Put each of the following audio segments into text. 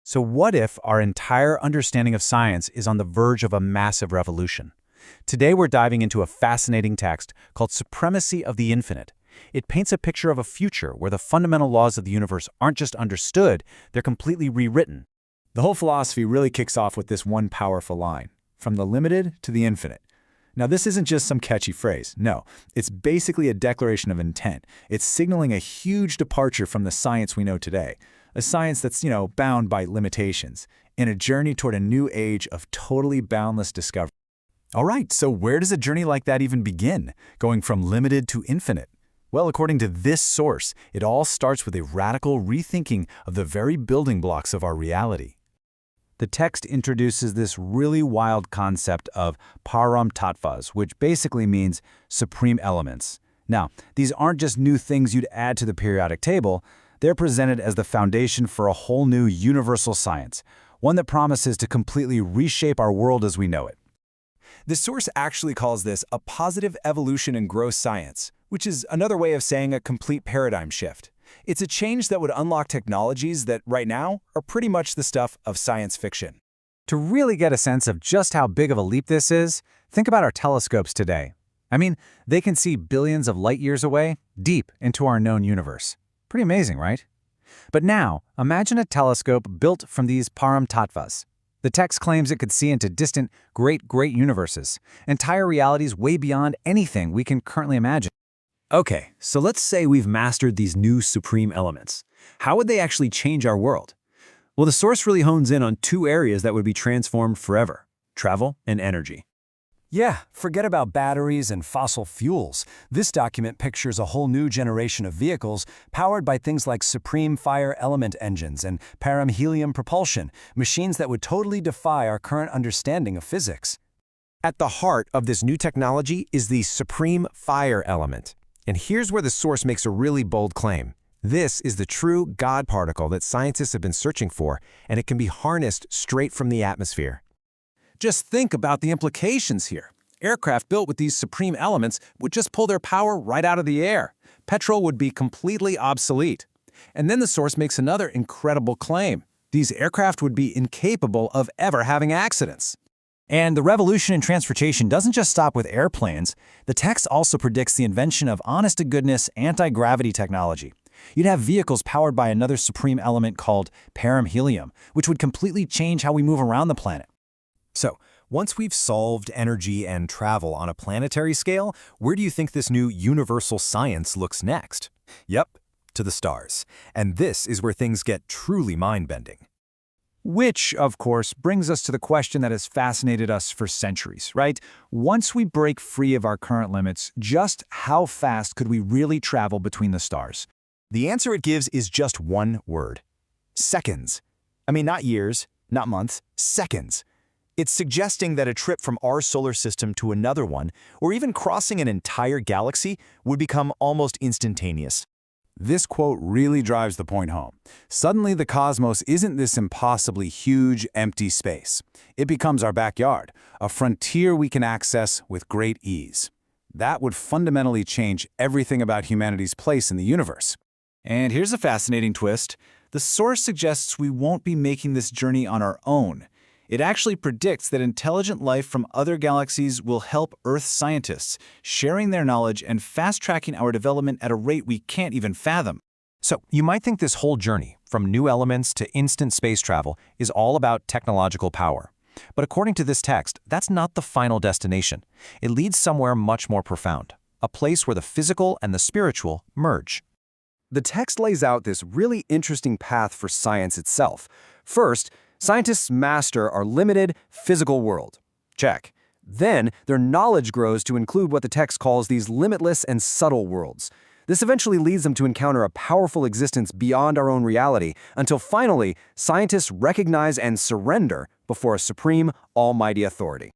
So what if our entire understanding of science is on the verge of a massive revolution? Today we're diving into a fascinating text called Supremacy of the Infinite. It paints a picture of a future where the fundamental laws of the universe aren't just understood, they're completely rewritten. The whole philosophy really kicks off with this one powerful line, from the limited to the infinite. Now, this isn't just some catchy phrase. No, it's basically a declaration of intent. It's signaling a huge departure from the science we know today, a science that's, bound by limitations, in a journey toward a new age of totally boundless discovery. All right, so where does a journey like that even begin, going from limited to infinite? Well, according to this source, it all starts with a radical rethinking of the very building blocks of our reality. The text introduces this really wild concept of Param Tattvas, which basically means supreme elements. Now, these aren't just new things you'd add to the periodic table, they're presented as the foundation for a whole new universal science, one that promises to completely reshape our world as we know it. The source actually calls this a positive evolution in gross science, which is another way of saying a complete paradigm shift. It's a change that would unlock technologies that, right now, are pretty much the stuff of science fiction. To really get a sense of just how big of a leap this is, think about our telescopes today. I mean, they can see billions of light years away, deep into our known universe. Pretty amazing, right? But now, imagine a telescope built from these Param Tattvas. The text claims it could see into distant, great universes, entire realities way beyond anything we can currently imagine. Okay, so let's say we've mastered these new supreme elements. How would they actually change our world? Well, the source really hones in on two areas that would be transformed forever: travel and energy. Yeah, forget about batteries and fossil fuels. This document pictures a whole new generation of vehicles powered by things like supreme fire element engines and param helium propulsion, machines that would totally defy our current understanding of physics. At the heart of this new technology is the supreme fire element. And here's where the source makes a really bold claim. This is the true God particle that scientists have been searching for, and it can be harnessed straight from the atmosphere. Just think about the implications here. Aircraft built with these supreme elements would just pull their power right out of the air. Petrol would be completely obsolete. And then the source makes another incredible claim. These aircraft would be incapable of ever having accidents. And the revolution in transportation doesn't just stop with airplanes. The text also predicts the invention of honest-to-goodness anti-gravity technology. You'd have vehicles powered by another supreme element called param helium, which would completely change how we move around the planet. So, once we've solved energy and travel on a planetary scale, where do you think this new universal science looks next? Yep, to the stars. And this is where things get truly mind-bending. Which, of course, brings us to the question that has fascinated us for centuries, right? Once we break free of our current limits, just how fast could we really travel between the stars? The answer it gives is just one word: seconds. I mean, not years, not months, seconds. It's suggesting that a trip from our solar system to another one, or even crossing an entire galaxy, would become almost instantaneous. This quote really drives the point home. Suddenly, the cosmos isn't this impossibly huge, empty space. It becomes our backyard, a frontier we can access with great ease. That would fundamentally change everything about humanity's place in the universe. And here's a fascinating twist. The source suggests we won't be making this journey on our own. It actually predicts that intelligent life from other galaxies will help Earth scientists, sharing their knowledge and fast-tracking our development at a rate we can't even fathom. So, you might think this whole journey, from new elements to instant space travel, is all about technological power. But according to this text, that's not the final destination. It leads somewhere much more profound, a place where the physical and the spiritual merge. The text lays out this really interesting path for science itself. First, scientists master our limited physical world. Check. Then, their knowledge grows to include what the text calls these limitless and subtle worlds. This eventually leads them to encounter a powerful existence beyond our own reality, until finally, scientists recognize and surrender before a supreme, almighty authority.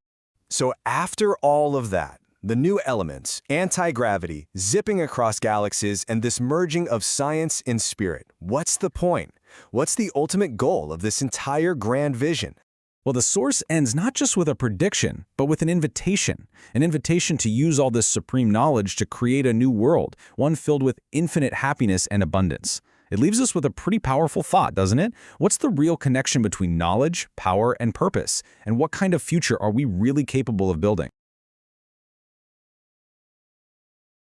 So after all of that, the new elements, anti-gravity, zipping across galaxies, and this merging of science and spirit, what's the point? What's the ultimate goal of this entire grand vision? Well, the source ends not just with a prediction, but with an invitation to use all this supreme knowledge to create a new world, one filled with infinite happiness and abundance. It leaves us with a pretty powerful thought, doesn't it? What's the real connection between knowledge, power, and purpose? And what kind of future are we really capable of building?